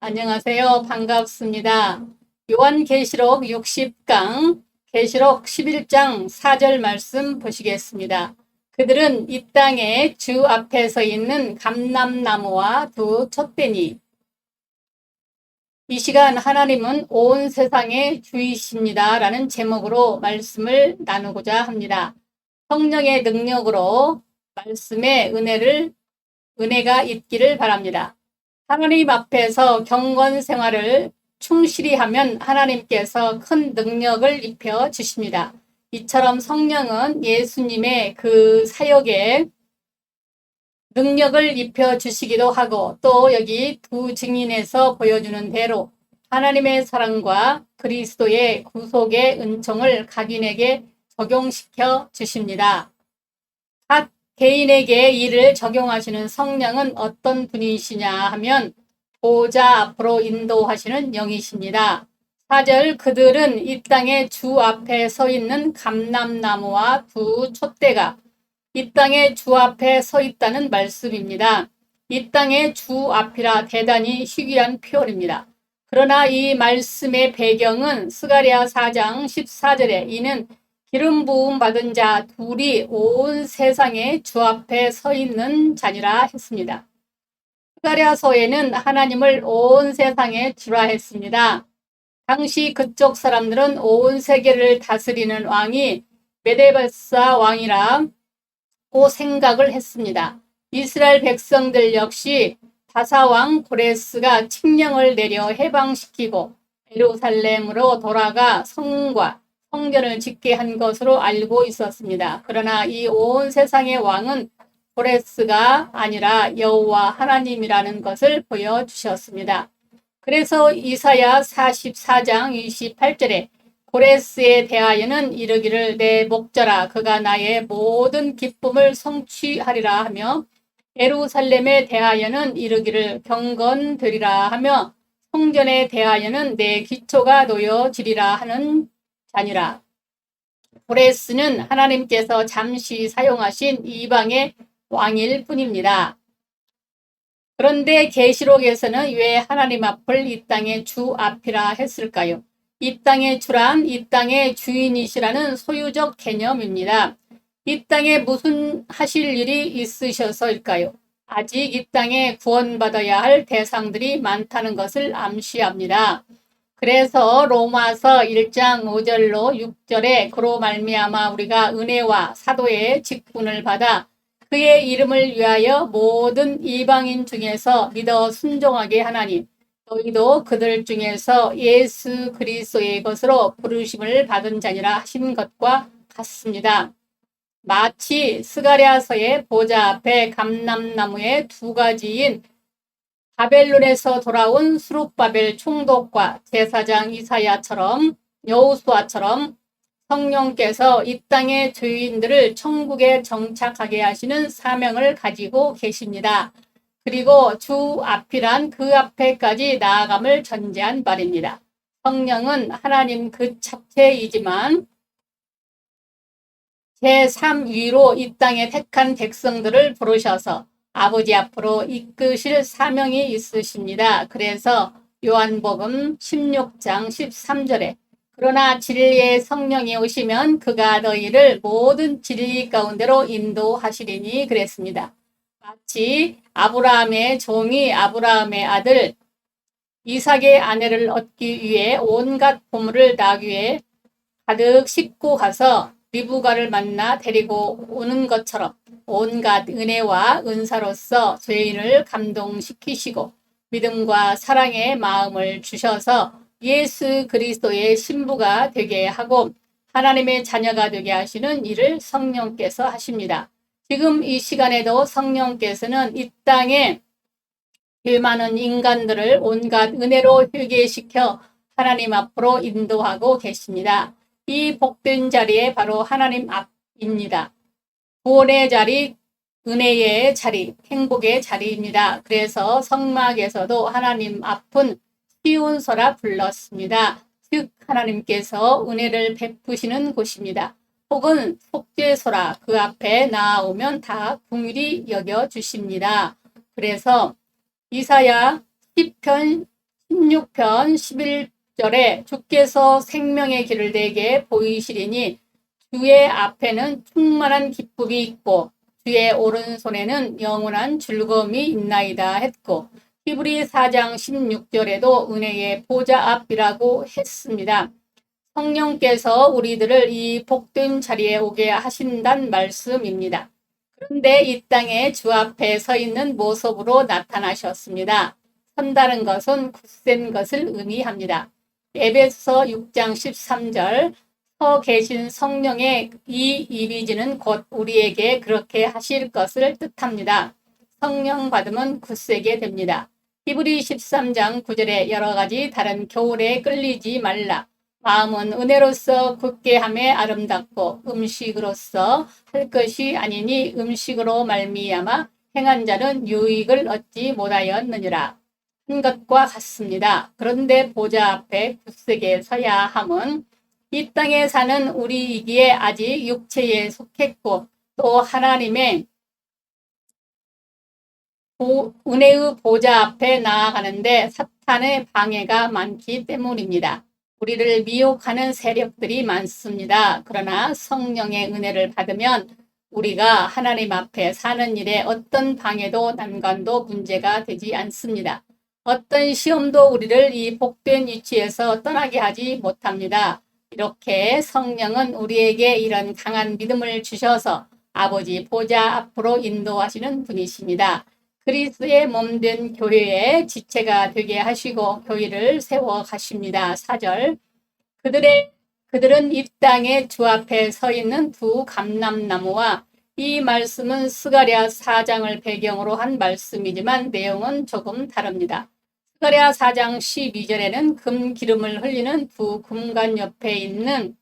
안녕하세요. 반갑습니다. 요한계시록 60강, 계시록 11장 4절 말씀 보시겠습니다. 그들은 이 땅에 주 앞에 서 있는 감람나무와 두 촛대니. 이 시간 하나님은 온 세상의 주이십니다. 라는 제목으로 말씀을 나누고자 합니다. 성령의 능력으로 말씀의 은혜가 있기를 바랍니다. 하나님 앞에서 경건 생활을 충실히 하면 하나님께서 큰 능력을 입혀 주십니다. 이처럼 성령은 예수님의 그 사역에 능력을 입혀 주시기도 하고, 또 여기 두 증인에서 보여주는 대로 하나님의 사랑과 그리스도의 구속의 은총을 각인에게 적용시켜 주십니다. 각 개인에게 이를 적용하시는 성령은 어떤 분이시냐 하면 보좌 앞으로 인도하시는 영이십니다. 4절, 그들은 이 땅에 주 앞에 서 있는 감람나무와 두 촛대가 이 땅에 주 앞에 서 있다는 말씀입니다. 이 땅에 주 앞이라 대단히 희귀한 표현입니다. 그러나 이 말씀의 배경은 스가랴 4장 14절에 이는 기름 부음 받은 자 둘이 온 세상에 주 앞에 서 있는 자니라 했습니다. 스가랴서에는 하나님을 온 세상에 주라 했습니다. 당시 그쪽 사람들은 온 세계를 다스리는 왕이 메데베사 왕이라고 생각을 했습니다. 이스라엘 백성들 역시 바사왕 고레스가 칙령을 내려 해방시키고 예루살렘으로 돌아가 성과 성전을 짓게 한 것으로 알고 있었습니다. 그러나 이 온 세상의 왕은 고레스가 아니라 여호와 하나님이라는 것을 보여주셨습니다. 그래서 이사야 44장 28절에 고레스에 대하여는 이르기를 내 목자라 그가 나의 모든 기쁨을 성취하리라 하며, 예루살렘에 대하여는 이르기를 경건되리라 하며, 성전에 대하여는 내 기초가 놓여지리라 하는 자니라. 고레스는 하나님께서 잠시 사용하신 이방의 왕일 뿐입니다. 그런데 계시록에서는 왜 하나님 앞을 이 땅의 주 앞이라 했을까요? 이 땅의 주란 이 땅의 주인이시라는 소유적 개념입니다. 이 땅에 무슨 하실 일이 있으셔서일까요? 아직 이 땅에 구원받아야 할 대상들이 많다는 것을 암시합니다. 그래서 로마서 1장 5절로 6절에 그로 말미암아 우리가 은혜와 사도의 직분을 받아 그의 이름을 위하여 모든 이방인 중에서 믿어 순종하게 하나니 너희도 그들 중에서 예수 그리스도의 것으로 부르심을 받은 자니라 하신 것과 같습니다. 마치 스가랴서의 보좌 앞에 감람나무의 두 가지인 바벨론에서 돌아온 스룹바벨 총독과 제사장 이사야처럼 여호수아처럼 성령께서 이 땅의 죄인들을 천국에 정착하게 하시는 사명을 가지고 계십니다. 그리고 주 앞이란 그 앞에까지 나아감을 전제한 말입니다. 성령은 하나님 그 자체이지만 제3위로 이 땅에 택한 백성들을 부르셔서 아버지 앞으로 이끄실 사명이 있으십니다. 그래서 요한복음 16장 13절에 그러나 진리의 성령이 오시면 그가 너희를 모든 진리 가운데로 인도하시리니 그랬습니다. 마치 아브라함의 종이 아브라함의 아들 이삭의 아내를 얻기 위해 온갖 보물을 나귀에 가득 싣고 가서 리브가를 만나 데리고 오는 것처럼 온갖 은혜와 은사로서 죄인을 감동시키시고 믿음과 사랑의 마음을 주셔서 예수 그리스도의 신부가 되게 하고 하나님의 자녀가 되게 하시는 일을 성령께서 하십니다. 지금 이 시간에도 성령께서는 이 땅에 죄 많은 인간들을 온갖 은혜로 회개시켜 하나님 앞으로 인도하고 계십니다. 이 복된 자리에 바로 하나님 앞입니다. 구원의 자리, 은혜의 자리, 행복의 자리입니다. 그래서 성막에서도 하나님 앞은 시온소라 불렀습니다. 즉 하나님께서 은혜를 베푸시는 곳입니다. 혹은 속죄소라 그 앞에 나아오면 다 긍휼히 여겨주십니다. 그래서 이사야 10편 16편 11절에 주께서 생명의 길을 내게 보이시리니 주의 앞에는 충만한 기쁨이 있고 주의 오른손에는 영원한 즐거움이 있나이다 했고, 히브리 4장 16절에도 은혜의 보좌 앞이라고 했습니다. 성령께서 우리들을 이 복된 자리에 오게 하신단 말씀입니다. 그런데 이 땅에 주 앞에 서 있는 모습으로 나타나셨습니다. 선다는 것은 굳센 것을 의미합니다. 에베소서 6장 13절, 서 계신 성령의 이 이미지는 곧 우리에게 그렇게 하실 것을 뜻합니다. 성령 받으면 굳세게 됩니다. 히브리 13장 9절에 여러 가지 다른 교훈에 끌리지 말라. 마음은 은혜로서 굳게 함에 아름답고 음식으로서 할 것이 아니니 음식으로 말미암아 행한 자는 유익을 얻지 못하였느니라 한 것과 같습니다. 그런데 보좌 앞에 굳세게 서야 함은 이 땅에 사는 우리이기에 아직 육체에 속했고 또 하나님의 은혜의 보좌 앞에 나아가는데 사탄의 방해가 많기 때문입니다. 우리를 미혹하는 세력들이 많습니다. 그러나 성령의 은혜를 받으면 우리가 하나님 앞에 사는 일에 어떤 방해도 난관도 문제가 되지 않습니다. 어떤 시험도 우리를 이 복된 위치에서 떠나게 하지 못합니다. 이렇게 성령은 우리에게 이런 강한 믿음을 주셔서 아버지 보좌 앞으로 인도하시는 분이십니다. 그리스도의 몸된 교회의 지체가 되게 하시고 교회를 세워 가십니다. 4절, 그들은 이 땅에 주 앞에 서 있는 두 감람나무와, 이 말씀은 스가랴 4장을 배경으로 한 말씀이지만 내용은 조금 다릅니다. 스가랴 4장 12절에는 금 기름을 흘리는 두 금관 옆에 있는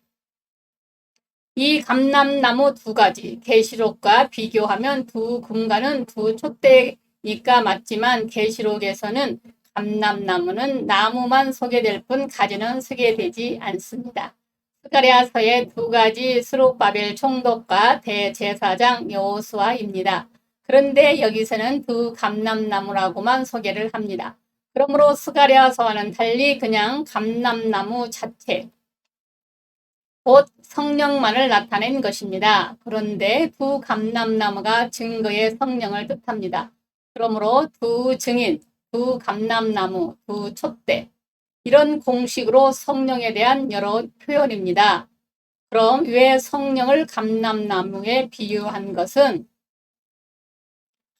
이 감람나무 두 가지, 계시록과 비교하면 두 금관은 두 촛대니까 맞지만 계시록에서는 감람나무는 나무만 소개될 뿐 가지는 소개되지 않습니다. 스가랴서의 두 가지 스룹바벨 총독과 대제사장 여호수아입니다. 그런데 여기서는 두 감람나무라고만 소개를 합니다. 그러므로 스가랴서와는 달리 그냥 감람나무 자체, 곧 성령만을 나타낸 것입니다. 그런데 두 감람나무가 증거의 성령을 뜻합니다. 그러므로 두 증인, 두 감람나무, 두 촛대, 이런 공식으로 성령에 대한 여러 표현입니다. 그럼 왜 성령을 감람나무에 비유한 것은,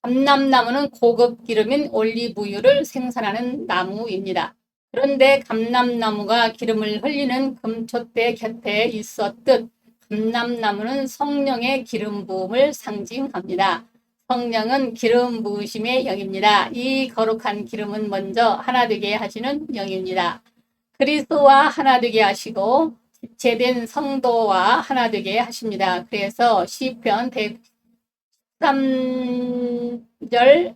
감람나무는 고급 기름인 올리브유를 생산하는 나무입니다. 그런데 감람나무가 기름을 흘리는 금촛대 곁에 있었듯 감람나무는 성령의 기름 부음을 상징합니다. 성령은 기름 부으심의 영입니다. 이 거룩한 기름은 먼저 하나 되게 하시는 영입니다. 그리스도와 하나 되게 하시고 지체된 성도와 하나 되게 하십니다. 그래서 시편 103절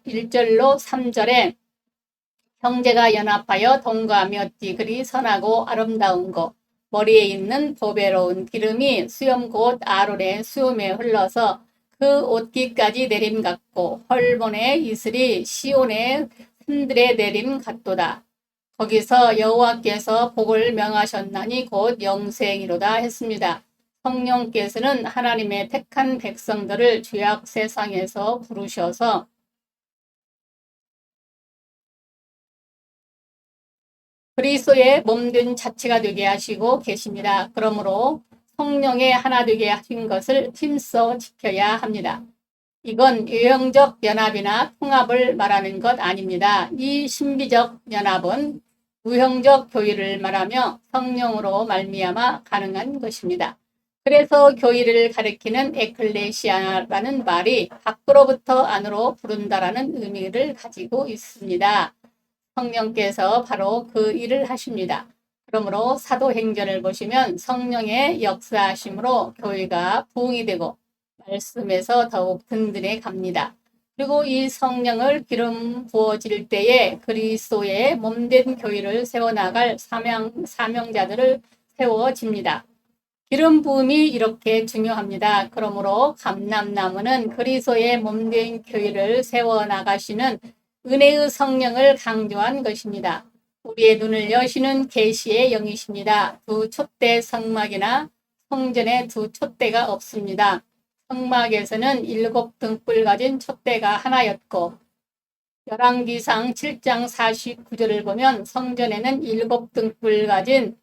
1절로 3절에 형제가 연합하여 동거하며 어찌 그리 선하고 아름다운 것, 머리에 있는 보배로운 기름이 수염 곧 아론의 수염에 흘러서 그 옷깃까지 내림 같고 헐몬의 이슬이 시온의 산들에 내림 같도다. 거기서 여호와께서 복을 명하셨나니 곧 영생이로다 했습니다. 성령께서는 하나님의 택한 백성들을 죄악 세상에서 부르셔서 그리스도의 몸된 자체가 되게 하시고 계십니다. 그러므로 성령의 하나 되게 하신 것을 힘써 지켜야 합니다. 이건 유형적 연합이나 통합을 말하는 것 아닙니다. 이 신비적 연합은 우형적 교회를 말하며 성령으로 말미암아 가능한 것입니다. 그래서 교회를 가리키는 에클레시아라는 말이 밖으로부터 안으로 부른다라는 의미를 가지고 있습니다. 성령께서 바로 그 일을 하십니다. 그러므로 사도행전을 보시면 성령의 역사하심으로 교회가 부흥이 되고 말씀에서 더욱 든든해 갑니다. 그리고 이 성령을 기름 부어질 때에 그리스도의 몸된 교회를 세워나갈 사명자들을 세워집니다. 기름 부음이 이렇게 중요합니다. 그러므로 감람나무는 그리스도의 몸된 교회를 세워나가시는 은혜의 성령을 강조한 것입니다. 우리의 눈을 여시는 계시의 영이십니다. 두 촛대 성막이나 성전에 두 촛대가 없습니다. 성막에서는 7등불 가진 촛대가 하나였고 열왕기상 7장 49절을 보면 성전에는 7등불 가진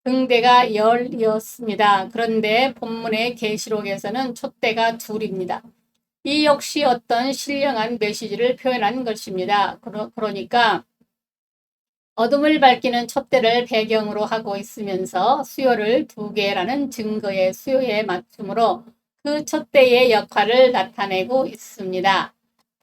등대가 10이었습니다. 그런데 본문의 계시록에서는 촛대가 둘입니다. 이 역시 어떤 신령한 메시지를 표현한 것입니다. 그러니까 어둠을 밝히는 촛대를 배경으로 하고 있으면서 수요를 2개라는 증거의 수요에 맞춤으로 그 촛대의 역할을 나타내고 있습니다.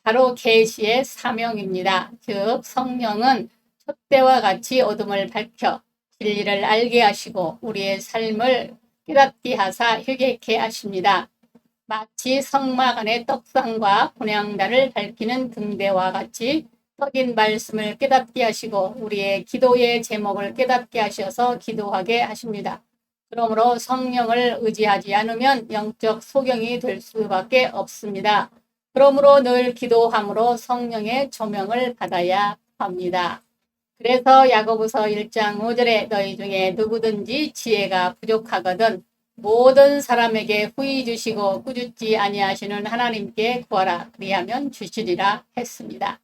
바로 계시의 사명입니다. 즉 성령은 촛대와 같이 어둠을 밝혀 진리를 알게 하시고 우리의 삶을 깨닫게 하사 회개케 하십니다. 마치 성막 안의 떡상과 분향단을 밝히는 등대와 같이 떡인 말씀을 깨닫게 하시고 우리의 기도의 제목을 깨닫게 하셔서 기도하게 하십니다. 그러므로 성령을 의지하지 않으면 영적 소경이 될 수밖에 없습니다. 그러므로 늘 기도함으로 성령의 조명을 받아야 합니다. 그래서 야고보서 1장 5절에 너희 중에 누구든지 지혜가 부족하거든 모든 사람에게 후히 주시고 꾸짖지 아니하시는 하나님께 구하라 그리하면 주시리라 했습니다.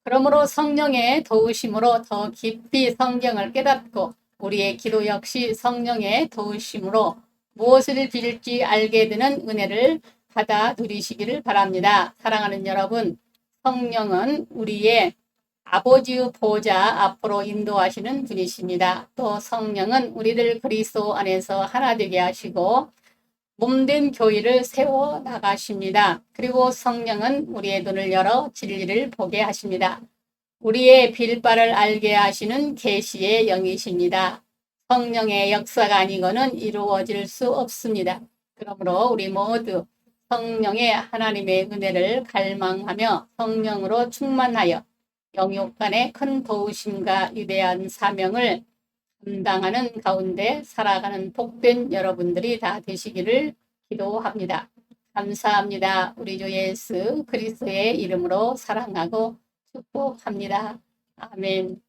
그러므로 성령의 도우심으로 더 깊이 성경을 깨닫고 우리의 기도 역시 성령의 도우심으로 무엇을 빌지 알게 되는 은혜를 받아 누리시기를 바랍니다. 사랑하는 여러분, 성령은 우리의 아버지의 보좌 앞으로 인도하시는 분이십니다. 또 성령은 우리들 그리스도 안에서 하나 되게 하시고 몸된 교회를 세워 나가십니다. 그리고 성령은 우리의 눈을 열어 진리를 보게 하십니다. 우리의 빌바를 알게 하시는 계시의 영이십니다. 성령의 역사가 아니고는 이루어질 수 없습니다. 그러므로 우리 모두 성령의 하나님의 은혜를 갈망하며 성령으로 충만하여 영육 간의 큰 도우심과 위대한 사명을 감당하는 가운데 살아가는 복된 여러분들이 다 되시기를 기도합니다. 감사합니다. 우리 주 예수 그리스도의 이름으로 사랑하고 축복합니다. 아멘.